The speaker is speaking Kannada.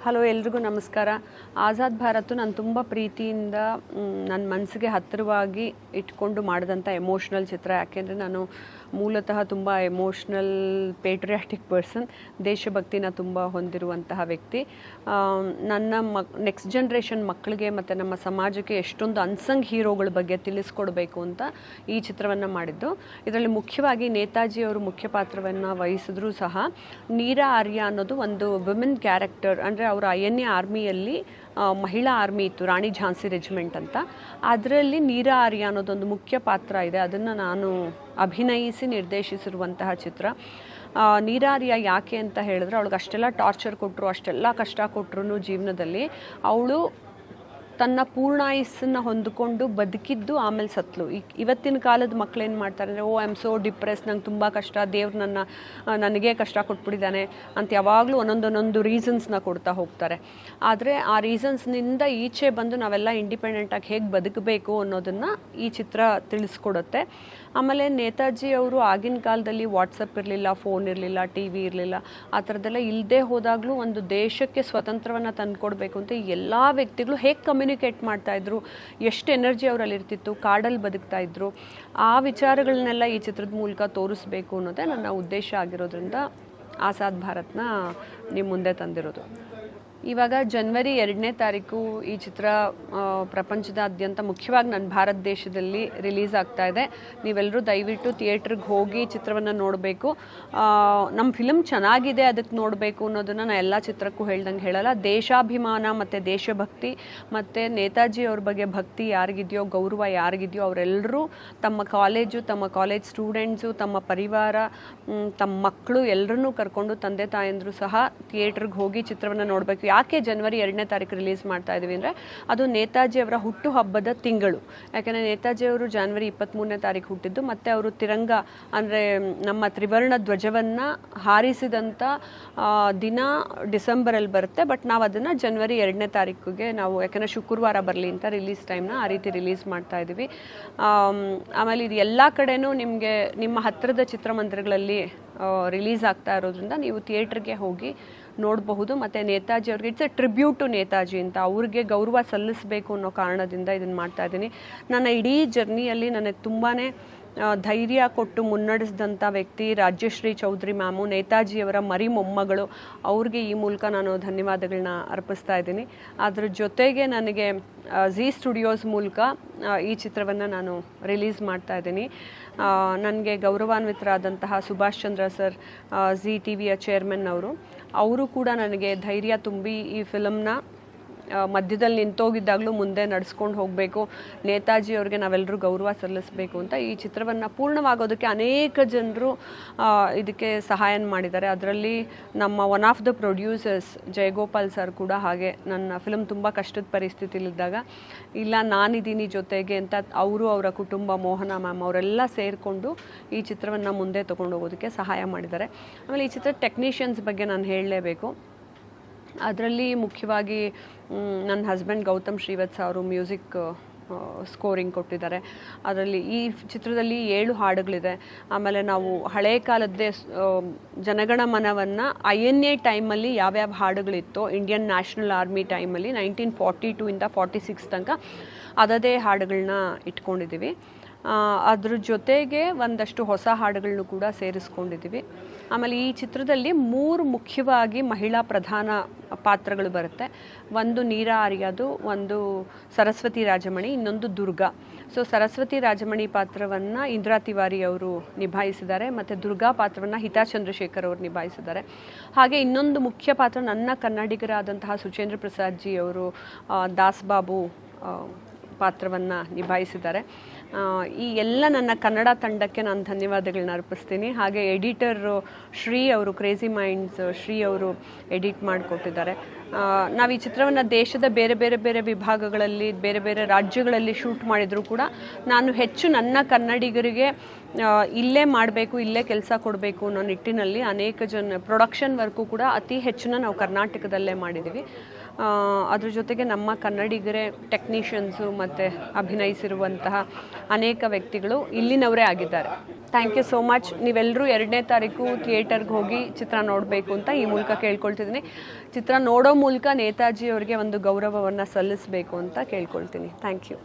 ಹಲೋ ಎಲ್ರಿಗೂ ನಮಸ್ಕಾರ. ಆಜಾದ್ ಭಾರತ್ ನಾನು ತುಂಬ ಪ್ರೀತಿಯಿಂದ ನನ್ನ ಮನಸ್ಸಿಗೆ ಹತ್ತಿರವಾಗಿ ಇಟ್ಕೊಂಡು ಮಾಡಿದಂಥ ಎಮೋಷ್ನಲ್ ಚಿತ್ರ. ಯಾಕೆಂದರೆ ನಾನು ಮೂಲತಃ ತುಂಬ ಎಮೋಷ್ನಲ್ ಪೇಟ್ರಿಯಾಟಿಕ್ ಪರ್ಸನ್, ದೇಶಭಕ್ತಿನ ತುಂಬ ಹೊಂದಿರುವಂತಹ ವ್ಯಕ್ತಿ. ನನ್ನ ನೆಕ್ಸ್ಟ್ ಜನ್ರೇಷನ್ ಮಕ್ಕಳಿಗೆ ಮತ್ತು ನಮ್ಮ ಸಮಾಜಕ್ಕೆ ಎಷ್ಟೊಂದು ಅನ್ಸಂಗ್ ಹೀರೋಗಳ ಬಗ್ಗೆ ತಿಳಿಸ್ಕೊಡ್ಬೇಕು ಅಂತ ಈ ಚಿತ್ರವನ್ನು ಮಾಡಿದ್ದು. ಇದರಲ್ಲಿ ಮುಖ್ಯವಾಗಿ ನೇತಾಜಿಯವರು ಮುಖ್ಯ ಪಾತ್ರವನ್ನು ವಹಿಸಿದ್ರೂ ಸಹ ನೀರಾ ಆರ್ಯ ಅನ್ನೋದು ಒಂದು ವಿಮೆನ್ ಕ್ಯಾರೆಕ್ಟರ್. ಅಂದರೆ ಅವರ INA ಆರ್ಮಿಯಲ್ಲಿ ಮಹಿಳಾ ಆರ್ಮಿ ಇತ್ತು, ರಾಣಿ ಝಾನ್ಸಿ ರೆಜಿಮೆಂಟ್ ಅಂತ. ಅದರಲ್ಲಿ ನೀರಾ ಆರ್ಯ ಅನ್ನೋದೊಂದು ಮುಖ್ಯ ಪಾತ್ರ ಇದೆ. ಅದನ್ನು ನಾನು ಅಭಿನಯಿಸಿ ನಿರ್ದೇಶಿಸಿರುವಂತಹ ಚಿತ್ರ. ನೀರಾ ಆರ್ಯ ಯಾಕೆ ಅಂತ ಹೇಳಿದ್ರೆ, ಅವಳಿಗೆ ಅಷ್ಟೆಲ್ಲ ಟಾರ್ಚರ್ ಕೊಟ್ಟರು, ಅಷ್ಟೆಲ್ಲ ಕಷ್ಟ ಕೊಟ್ಟರು ಜೀವನದಲ್ಲಿ ಅವಳು ತನ್ನ ಪೂರ್ಣಾಯುಸ್ಸನ್ನು ಹೊಂದಿಕೊಂಡು ಬದುಕಿದ್ದು ಆಮೇಲೆ ಸತ್ಲು. ಇವತ್ತಿನ ಕಾಲದ ಮಕ್ಕಳೇನು ಮಾಡ್ತಾರೆ ಅಂದರೆ, ಐ ಆಮ್ ಸೋ ಡಿಪ್ರೆಸ್, ನಂಗೆ ತುಂಬ ಕಷ್ಟ, ದೇವ್ರು ನನಗೆ ಕಷ್ಟ ಕೊಟ್ಬಿಟ್ಟಿದ್ದಾನೆ ಅಂತ ಯಾವಾಗಲೂ ಒಂದೊಂದು ರೀಸನ್ಸ್ನ ಕೊಡ್ತಾ ಹೋಗ್ತಾರೆ. ಆದರೆ ಆ ರೀಸನ್ಸ್ನಿಂದ ಈಚೆ ಬಂದು ನಾವೆಲ್ಲ ಇಂಡಿಪೆಂಡೆಂಟಾಗಿ ಹೇಗೆ ಬದುಕಬೇಕು ಅನ್ನೋದನ್ನು ಈ ಚಿತ್ರ ತಿಳಿಸ್ಕೊಡುತ್ತೆ. ಆಮೇಲೆ ನೇತಾಜಿ ಅವರು ಆಗಿನ ಕಾಲದಲ್ಲಿ ವಾಟ್ಸಪ್ ಇರಲಿಲ್ಲ, ಫೋನ್ ಇರಲಿಲ್ಲ, TV ಇರಲಿಲ್ಲ. ಆ ಥರದ್ದೆಲ್ಲ ಇಲ್ಲದೆ ಹೋದಾಗಲೂ ಒಂದು ದೇಶಕ್ಕೆ ಸ್ವತಂತ್ರವನ್ನು ತಂದುಕೊಡ್ಬೇಕು ಅಂತ ಎಲ್ಲ ವ್ಯಕ್ತಿಗಳು ಹೇಗೆ ಕಮ್ಯುನಿಕೇಟ್ ಮಾಡ್ತಾಯಿದ್ರು, ಎಷ್ಟು ಎನರ್ಜಿ ಅವರಲ್ಲಿ ಇರ್ತಿತ್ತು, ಕಾಡಲ್ಲಿ ಬದುಕ್ತಾ ಇದ್ರು, ಆ ವಿಚಾರಗಳನ್ನೆಲ್ಲ ಈ ಚಿತ್ರದ ಮೂಲಕ ತೋರಿಸ್ಬೇಕು ಅನ್ನೋದೇ ನನ್ನ ಉದ್ದೇಶ ಆಗಿರೋದ್ರಿಂದ ಆಜಾದ್ ಭಾರತ್ನ ನಿಮ್ಮ ಮುಂದೆ ತಂದಿರೋದು. ಇವಾಗ ಜನವರಿ 2ನೇ ತಾರೀಕು ಈ ಚಿತ್ರ ಪ್ರಪಂಚದಾದ್ಯಂತ, ಮುಖ್ಯವಾಗಿ ನನ್ನ ಭಾರತ ದೇಶದಲ್ಲಿ ರಿಲೀಸ್ ಆಗ್ತಾ ಇದೆ. ನೀವೆಲ್ಲರೂ ದಯವಿಟ್ಟು ಥಿಯೇಟ್ರಿಗೆ ಹೋಗಿ ಚಿತ್ರವನ್ನು ನೋಡಬೇಕು. ನಮ್ಮ ಫಿಲಮ್ ಚೆನ್ನಾಗಿದೆ ಅದಕ್ಕೆ ನೋಡಬೇಕು ಅನ್ನೋದನ್ನು ನಾನು ಎಲ್ಲ ಚಿತ್ರಕ್ಕೂ ಹೇಳ್ದಂಗೆ ಹೇಳಲ್ಲ. ದೇಶಾಭಿಮಾನ ಮತ್ತು ದೇಶಭಕ್ತಿ ಮತ್ತು ನೇತಾಜಿ ಅವ್ರ ಬಗ್ಗೆ ಭಕ್ತಿ ಯಾರಿಗಿದೆಯೋ, ಗೌರವ ಯಾರಿಗಿದೆಯೋ ಅವರೆಲ್ಲರೂ ತಮ್ಮ ಕಾಲೇಜು, ತಮ್ಮ ಕಾಲೇಜ್ ಸ್ಟೂಡೆಂಟ್ಸು, ತಮ್ಮ ಪರಿವಾರ, ತಮ್ಮ ಮಕ್ಕಳು ಎಲ್ಲರನ್ನೂ ಕರ್ಕೊಂಡು, ತಂದೆ ತಾಯಂದರು ಸಹ ಥಿಯೇಟ್ರಿಗೆ ಹೋಗಿ ಚಿತ್ರವನ್ನು ನೋಡಬೇಕು. ಯಾಕೆ ಜನವರಿ 2ನೇ ತಾರೀಕು ರಿಲೀಸ್ ಮಾಡ್ತಾ ಇದ್ದೀವಿ ಅಂದರೆ, ಅದು ನೇತಾಜಿ ಅವರ ಹುಟ್ಟು ಹಬ್ಬದ ತಿಂಗಳು. ಯಾಕೆಂದರೆ ನೇತಾಜಿ ಅವರು ಜನವರಿ 23ನೇ ತಾರೀಕು ಹುಟ್ಟಿದ್ದು, ಮತ್ತು ಅವರು ತಿರಂಗ ಅಂದರೆ ನಮ್ಮ ತ್ರಿವರ್ಣ ಧ್ವಜವನ್ನು ಹಾರಿಸಿದಂಥ ದಿನ ಡಿಸೆಂಬರಲ್ಲಿ ಬರುತ್ತೆ. ಬಟ್ ನಾವು ಅದನ್ನು ಜನವರಿ 2ನೇ ತಾರೀಕಿಗೆ ನಾವು, ಯಾಕೆಂದರೆ ಶುಕ್ರವಾರ ಬರಲಿ ಅಂತ ರಿಲೀಸ್ ಟೈಮ್ನ ಆ ರೀತಿ ರಿಲೀಸ್ ಮಾಡ್ತಾ ಇದ್ದೀವಿ. ಆಮೇಲೆ ಇದು ಎಲ್ಲ ಕಡೆನೂ ನಿಮಗೆ ನಿಮ್ಮ ಹತ್ತಿರದ ಚಿತ್ರಮಂದಿರಗಳಲ್ಲಿ ರಿಲೀಸ್ ಆಗ್ತಾ ಇರೋದ್ರಿಂದ ನೀವು ಥಿಯೇಟ್ರಿಗೆ ಹೋಗಿ ನೋಡಬಹುದು. ಮತ್ತು ನೇತಾಜಿ ಅವ್ರಿಗೆ it's a tribute to Netaji ಅಂತ, ಅವ್ರಿಗೆ ಗೌರವ ಸಲ್ಲಿಸಬೇಕು ಅನ್ನೋ ಕಾರಣದಿಂದ ಇದನ್ನು ಮಾಡ್ತಾ ಇದ್ದೀನಿ. ನನ್ನ ಇಡೀ ಜರ್ನಿಯಲ್ಲಿ ನನಗೆ ತುಂಬಾ ಧೈರ್ಯ ಕೊಟ್ಟು ಮುನ್ನಡೆಸಿದಂಥ ವ್ಯಕ್ತಿ ರಾಜ್ಯಶ್ರೀ ಚೌಧರಿ ಮ್ಯಾಮು, ನೇತಾಜಿಯವರ ಮರಿ ಮೊಮ್ಮಗಳು. ಅವ್ರಿಗೆ ಈ ಮೂಲಕ ನಾನು ಧನ್ಯವಾದಗಳನ್ನ ಅರ್ಪಿಸ್ತಾ ಇದ್ದೀನಿ. ಅದ್ರ ಜೊತೆಗೆ ನನಗೆ ಝೀ ಸ್ಟುಡಿಯೋಸ್ ಮೂಲಕ ಈ ಚಿತ್ರವನ್ನು ನಾನು ರಿಲೀಸ್ ಮಾಡ್ತಾ ಇದ್ದೀನಿ. ನನಗೆ ಗೌರವಾನ್ವಿತರಾದಂತಹ Subhash Chandra sir, Zee TVಯ chairman ಅವರು ಕೂಡ ನನಗೆ ಧೈರ್ಯ ತುಂಬಿ ಈ ಫಿಲಮ್ನ ಮಧ್ಯದಲ್ಲಿ ನಿಂತೋಗಿದ್ದಾಗಲೂ ಮುಂದೆ ನಡೆಸ್ಕೊಂಡು ಹೋಗಬೇಕು, ನೇತಾಜಿ ಅವ್ರಿಗೆ ನಾವೆಲ್ಲರೂ ಗೌರವ ಸಲ್ಲಿಸಬೇಕು ಅಂತ ಈ ಚಿತ್ರವನ್ನು ಪೂರ್ಣವಾಗೋದಕ್ಕೆ ಅನೇಕ ಜನರು ಇದಕ್ಕೆ ಸಹಾಯ ಮಾಡಿದ್ದಾರೆ. ಅದರಲ್ಲಿ ನಮ್ಮ one of the producers Jayagopal sir ಕೂಡ ಹಾಗೆ. ನನ್ನ ಫಿಲಮ್ ತುಂಬ ಕಷ್ಟದ ಪರಿಸ್ಥಿತಿಲಿದ್ದಾಗ, ಇಲ್ಲ ನಾನಿದ್ದೀನಿ ಜೊತೆಗೆ ಅಂತ ಅವರು, ಅವರ ಕುಟುಂಬ, ಮೋಹನ ಮ್ಯಾಮ್ ಅವರೆಲ್ಲ ಸೇರಿಕೊಂಡು ಈ ಚಿತ್ರವನ್ನು ಮುಂದೆ ತೊಗೊಂಡು ಹೋಗೋದಕ್ಕೆ ಸಹಾಯ ಮಾಡಿದ್ದಾರೆ. ಆಮೇಲೆ ಈ ಚಿತ್ರದ ಟೆಕ್ನಿಷಿಯನ್ಸ್ ಬಗ್ಗೆ ನಾನು ಹೇಳಲೇಬೇಕು. ಅದರಲ್ಲಿ ಮುಖ್ಯವಾಗಿ ನನ್ನ ಹಸ್ಬೆಂಡ್ ಗೌತಮ್ ಶ್ರೀವತ್ಸ ಅವರು ಮ್ಯೂಸಿಕ್ ಸ್ಕೋರಿಂಗ್ ಕೊಟ್ಟಿದ್ದಾರೆ. ಅದರಲ್ಲಿ ಈ ಚಿತ್ರದಲ್ಲಿ 7 ಹಾಡುಗಳಿದೆ. ಆಮೇಲೆ ನಾವು ಹಳೆ ಕಾಲದ್ದೇ ಜನಗಣಮನವನ್ನು INA ಟೈಮಲ್ಲಿ ಯಾವ್ಯಾವ ಹಾಡುಗಳಿತ್ತೋ, ಇಂಡಿಯನ್ ನ್ಯಾಷನಲ್ ಆರ್ಮಿ ಟೈಮಲ್ಲಿ 1942 ಇಂದ 46 ತನಕ ಅದದೇ ಹಾಡುಗಳನ್ನ ಇಟ್ಕೊಂಡಿದ್ದೀವಿ. ಅದ್ರ ಜೊತೆಗೆ ಒಂದಷ್ಟು ಹೊಸ ಹಾಡುಗಳನ್ನು ಕೂಡ ಸೇರಿಸ್ಕೊಂಡಿದ್ದೀವಿ. ಆಮೇಲೆ ಈ ಚಿತ್ರದಲ್ಲಿ 3 ಮುಖ್ಯವಾಗಿ ಮಹಿಳಾ ಪ್ರಧಾನ ಪಾತ್ರಗಳು ಬರುತ್ತೆ. ಒಂದು ನೀರಾ ಆರ್ಯದು, ಒಂದು ಸರಸ್ವತಿ ರಾಜಮಣಿ, ಇನ್ನೊಂದು ದುರ್ಗಾ. ಸೊ ಸರಸ್ವತಿ ರಾಜಮಣಿ ಪಾತ್ರವನ್ನು ಇಂದಿರಾ ತಿವಾರಿ ಅವರು ನಿಭಾಯಿಸಿದ್ದಾರೆ, ಮತ್ತು ದುರ್ಗಾ ಪಾತ್ರವನ್ನು ಹಿತಾ ಚಂದ್ರಶೇಖರ್ ಅವರು ನಿಭಾಯಿಸಿದ್ದಾರೆ. ಹಾಗೆ ಇನ್ನೊಂದು ಮುಖ್ಯ ಪಾತ್ರ ನನ್ನ ಕನ್ನಡಿಗರಾದಂತಹ ಸುಚೇಂದ್ರ ಪ್ರಸಾದ್ ಜಿ ಅವರು ದಾಸ್ ಬಾಬು ಪಾತ್ರವನ್ನು ನಿಭಾಯಿಸಿದ್ದಾರೆ. ಈ ಎಲ್ಲ ನನ್ನ ಕನ್ನಡ ತಂಡಕ್ಕೆ ನಾನು ಧನ್ಯವಾದಗಳನ್ನ ಅರ್ಪಿಸ್ತೀನಿ. ಹಾಗೆ ಎಡಿಟರು ಶ್ರೀ ಅವರು, ಕ್ರೇಜಿ ಮೈಂಡ್ಸ್ ಶ್ರೀ ಅವರು ಎಡಿಟ್ ಮಾಡಿಕೊಟ್ಟಿದ್ದಾರೆ. ನಾವು ಈ ಚಿತ್ರವನ್ನು ದೇಶದ ಬೇರೆ ಬೇರೆ ಬೇರೆ ವಿಭಾಗಗಳಲ್ಲಿ, ಬೇರೆ ಬೇರೆ ರಾಜ್ಯಗಳಲ್ಲಿ ಶೂಟ್ ಮಾಡಿದರೂ ಕೂಡ ನಾನು ಹೆಚ್ಚು ನನ್ನ ಕನ್ನಡಿಗರಿಗೆ ಇಲ್ಲೇ ಮಾಡಬೇಕು, ಇಲ್ಲೇ ಕೆಲಸ ಕೊಡಬೇಕು ಅನ್ನೋ ನಿಟ್ಟಿನಲ್ಲಿ ಅನೇಕ ಜನ ಪ್ರೊಡಕ್ಷನ್ ವರ್ಕು ಕೂಡ ಅತಿ ಹೆಚ್ಚಿನ ನಾವು ಕರ್ನಾಟಕದಲ್ಲೇ ಮಾಡಿದ್ದೀವಿ. ಅದ್ರ ಜೊತೆಗೆ ನಮ್ಮ ಕನ್ನಡಿಗರೇ ಟೆಕ್ನಿಷಿಯನ್ಸು ಮತ್ತು ಅಭಿನಯಿಸಿರುವಂತಹ ಅನೇಕ ವ್ಯಕ್ತಿಗಳು ಇಲ್ಲಿನವರೇ ಆಗಿದ್ದಾರೆ. Thank you so much. ನೀವೆಲ್ಲರೂ 2ನೇ ತಾರೀಕು ಥಿಯೇಟರ್ಗೆ ಹೋಗಿ ಚಿತ್ರ ನೋಡಬೇಕು ಅಂತ ಈ ಮೂಲಕ ಕೇಳ್ಕೊಳ್ತಿದ್ದೀನಿ. ಚಿತ್ರ ನೋಡೋ ಮೂಲಕ ನೇತಾಜಿ ಅವರಿಗೆ ಒಂದು ಗೌರವವನ್ನು ಸಲ್ಲಿಸಬೇಕು ಅಂತ ಕೇಳ್ಕೊಳ್ತೀನಿ. Thank you.